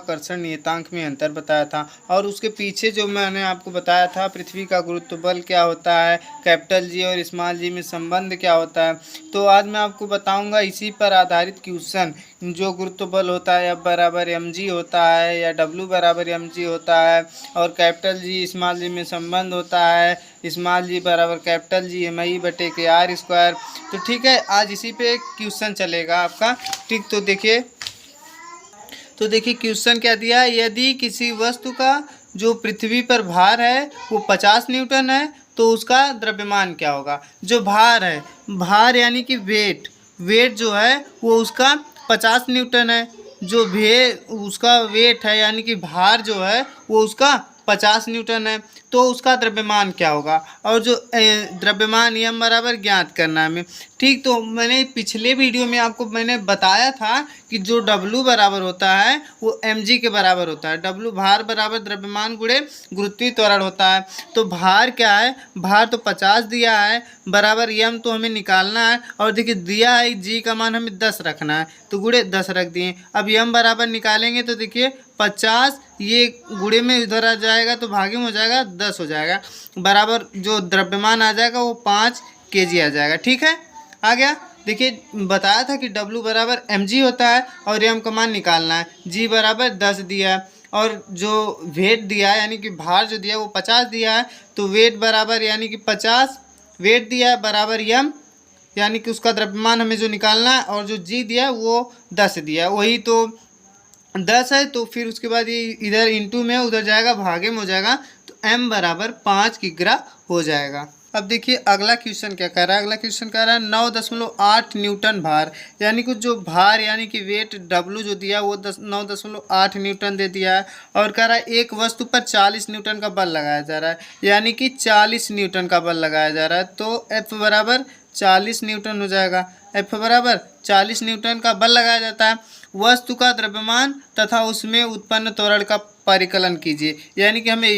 आकर्षण नियतांक में अंतर बताया था। और उसके पीछे जो मैंने आपको बताया था पृथ्वी का गुरुत्व बल क्या होता है, कैपिटल जी और स्मॉल जी में संबंध क्या होता है, तो आज मैं आपको बताऊंगा इसी पर आधारित क्वेश्चन। जो गुरुत्व बल होता है F बराबर mg होता है या W बराबर mg होता है, और कैपिटल जी स्मॉल जी में संबंध होता है स्मॉल जी बराबर कैपिटल जी mi बटे के r स्क्वायर। तो ठीक है, आज इसी पे क्वेश्चन चलेगा आपका। ठीक, तो देखिए क्वेश्चन क्या दिया है। यदि किसी वस्तु का जो पृथ्वी पर भार है वो 50 न्यूटन है तो उसका द्रव्यमान क्या होगा। जो भार है, भार यानी कि वेट जो है वो उसका 50 न्यूटन है। जो उसका वेट है यानी कि भार जो है वो उसका 50 न्यूटन है, तो उसका द्रव्यमान क्या होगा। और जो द्रव्यमान m बराबर ज्ञात करना है हमें। ठीक, तो मैंने पिछले वीडियो में आपको मैंने बताया था कि जो W बराबर होता है वो mg के बराबर होता है। W भार बराबर द्रव्यमान गुणे गुरुत्वीय त्वरण होता है। तो भार क्या है, भार तो 50 दिया है बराबर m तो हमें निकालना है। और देखिए दिया है g का मान हमें 10 रखना है, तो गुणे 10 रख दिए। अब m बराबर निकालेंगे तो देखिए 50 ये गुणे में इधर आ जाएगा तो भागे में हो जाएगा 10 हो जाएगा, बराबर जो द्रव्यमान आ जाएगा वो 5 kg आ जाएगा। ठीक है, आ गया। देखिए बताया था कि W बराबर mg होता है और m का मान निकालना है। g बराबर 10 दिया है और जो वेट दिया है यानी कि भार जो दिया है वो 50 दिया है, तो वेट बराबर यानी कि 50 वेट दिया है बराबर m यानी कि उसका द्रव्यमान हमें जो निकालना है, और जो g दिया है वो 10 दिया है, वही तो 10 है। तो फिर उसके बाद ये इधर इंटू में उधर जाएगा भागे में हो जाएगा, तो m बराबर 5 किग्रा हो जाएगा। अब देखिए अगला क्वेश्चन क्या कह रहा है। अगला क्वेश्चन कह रहा है 9.8 न्यूटन भार, यानी कि जो भार यानी कि वेट W जो दिया वो 9.8 न्यूटन दे दिया है। और कह रहा है एक वस्तु पर 40 न्यूटन का बल लगाया जा रहा है, यानी कि 40 न्यूटन का बल लगाया जा रहा है। तो F बराबर 40 न्यूटन हो जाएगा। F बराबर 40 न्यूटन का बल लगाया जाता है। वस्तु का द्रव्यमान तथा उसमें उत्पन्न त्वरण का परिकलन कीजिए, यानी कि हमें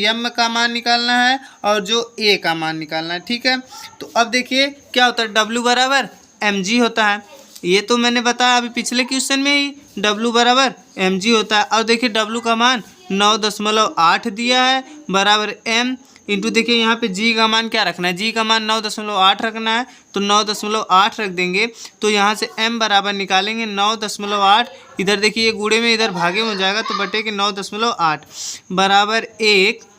m का मान निकालना है और जो a का मान निकालना है। ठीक है, तो अब देखिए क्या होता है, W बराबर mg होता है। ये तो मैंने बताया अभी पिछले क्वेश्चन में ही, W बराबर mg होता है। और देखिए W का मान 9.8 दिया है बराबर m इंटू देखिए यहाँ पे g का मान क्या रखना है, g का मान 9.8 रखना है, तो 9.8 रख देंगे। तो यहाँ से m बराबर निकालेंगे 9.8, इधर देखिए गुणे में इधर भागे में हो जाएगा तो बटे के 9.8 बराबर 1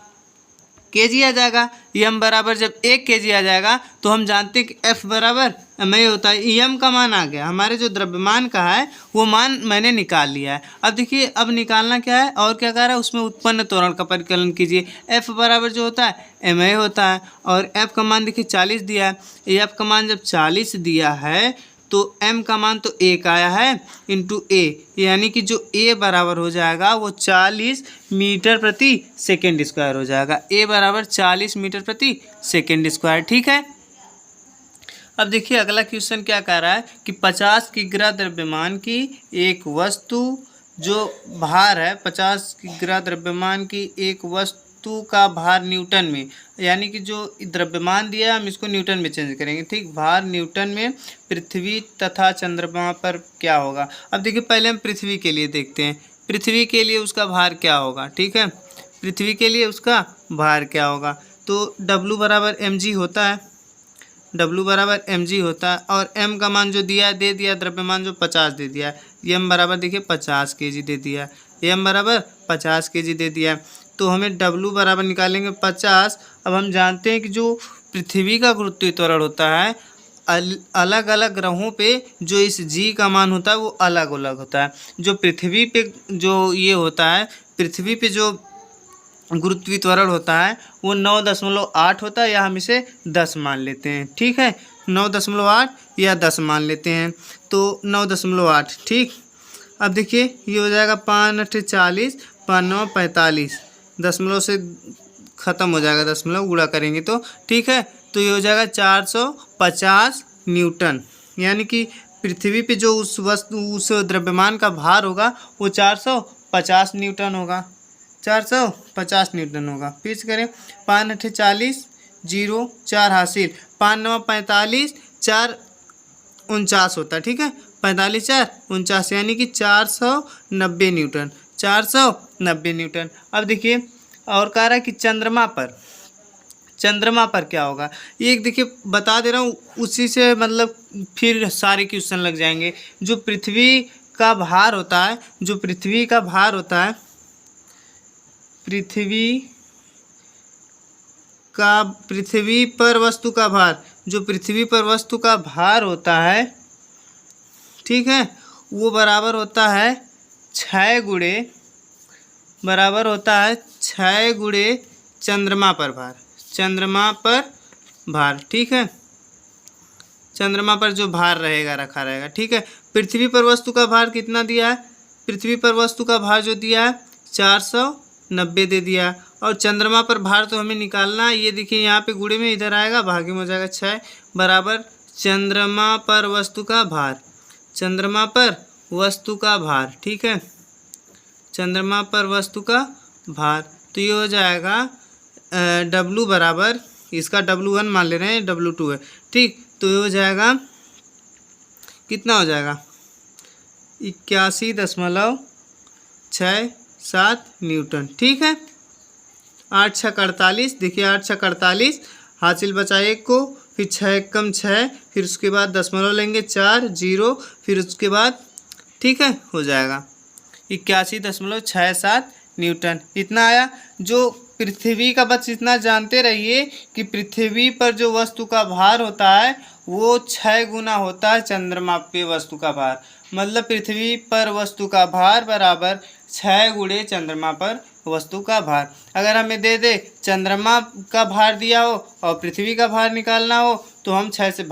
kg आ जाएगा। m बराबर जब 1 kg आ जाएगा तो हम जानते हैं कि F बराबर ma होता है। m का मान आ गया, हमारे जो द्रव्यमान का है वो मान मैंने निकाल लिया है। अब देखिए अब निकालना क्या है और क्या कह रहा है, उसमें उत्पन्न त्वरण का परिकलन कीजिए। F बराबर जो होता है ma होता है और F का मान देखिए 40 दिया है। F का मान जब 40 दिया है तो m का मान तो 1 आया है इंटू a, यानी कि जो a बराबर हो जाएगा वो 40 मीटर प्रति सेकेंड स्क्वायर हो जाएगा। a बराबर 40 मीटर प्रति सेकेंड स्क्वायर। ठीक है, अब देखिए अगला क्वेश्चन क्या कह रहा है कि 50 किग्रा द्रव्यमान की एक वस्तु जो भार है, 50 किग्रा द्रव्यमान की एक वस्तु का भार न्यूटन में, यानी कि जो द्रव्यमान दिया है हम इसको न्यूटन में चेंज करेंगे। ठीक, भार न्यूटन में पृथ्वी तथा चंद्रमा पर क्या होगा। अब देखिए पहले हम पृथ्वी के लिए देखते हैं, पृथ्वी के लिए उसका भार क्या होगा। ठीक है, पृथ्वी के लिए उसका भार क्या होगा, तो W बराबर mg होता है, W बराबर mg होता है। और m का मान जो दिया है दे दिया, द्रव्यमान जो 50 दे दिया है। m बराबर देखिए 50 kg दे दिया है, m बराबर 50 kg दे दिया है। तो हमें W बराबर निकालेंगे 50। अब हम जानते हैं कि जो पृथ्वी का गुरुत्वीय त्वरण होता है अलग अलग ग्रहों पे जो इस g का मान होता है वो अलग अलग होता है। जो पृथ्वी पे जो ये होता है, पृथ्वी पे जो गुरुत्वीय त्वरण होता है वो 9.8 होता है, या हम इसे 10 मान लेते हैं। ठीक है, 9.8 या 10 मान लेते हैं, तो 9.8। ठीक, अब देखिए ये हो जाएगा 5 8 40 5 9 45, दशमलव से ख़त्म हो जाएगा, दशमलव गुणा करेंगे तो। ठीक है, तो ये हो जाएगा 450 न्यूटन, यानी कि पृथ्वी पे जो उस द्रव्यमान का भार होगा वो 450 न्यूटन होगा, 450 न्यूटन होगा। फिर से करें, 5 8 40 0 4 हासिल, 5 9 45 4 49 होता है। ठीक है, 45 4 49 यानी कि 490 न्यूटन, 490 न्यूटन। अब देखिए और कह रहा है कि चंद्रमा पर क्या होगा। ये देखिए बता दे रहा हूँ, उसी से मतलब फिर सारे क्वेश्चन लग जाएंगे। जो पृथ्वी का भार होता है, पृथ्वी पर वस्तु का भार, जो पृथ्वी पर वस्तु का भार होता है, ठीक है, वो बराबर होता है 6 गुणे चंद्रमा पर भार, ठीक है, चंद्रमा पर जो भार रहेगा रखा रहेगा, ठीक है। पृथ्वी पर वस्तु का भार कितना दिया है, पृथ्वी पर वस्तु का भार जो दिया है 490 दे दिया है, और चंद्रमा पर भार तो हमें निकालना है। ये देखिए यहाँ पे गुणे में इधर आएगा, भागे में हो जाएगा 6 बराबर चंद्रमा पर वस्तु का भार, ठीक है, चंद्रमा पर वस्तु का भार। तो ये हो जाएगा W बराबर, इसका W1 मान ले रहे हैं, W2 है, ठीक। तो ये हो जाएगा, कितना हो जाएगा 81.67 न्यूटन, ठीक है। 8 6 48, देखिए 8 6 48, हासिल बचा 1 को, फिर 6 कम 6, फिर उसके बाद दशमलव लेंगे 4 0, फिर उसके बाद, ठीक है, हो जाएगा 81.67 न्यूटन, इतना आया। जो पृथ्वी का, बस इतना जानते रहिए कि पृथ्वी पर जो वस्तु का भार होता है वो 6 गुना होता है चंद्रमा पे वस्तु का भार। मतलब पृथ्वी पर वस्तु का भार बराबर 6 गुणे चंद्रमा पर वस्तु का भार। अगर हमें दे दे चंद्रमा का भार दिया हो और पृथ्वी का भार निकालना हो तो हम 6 से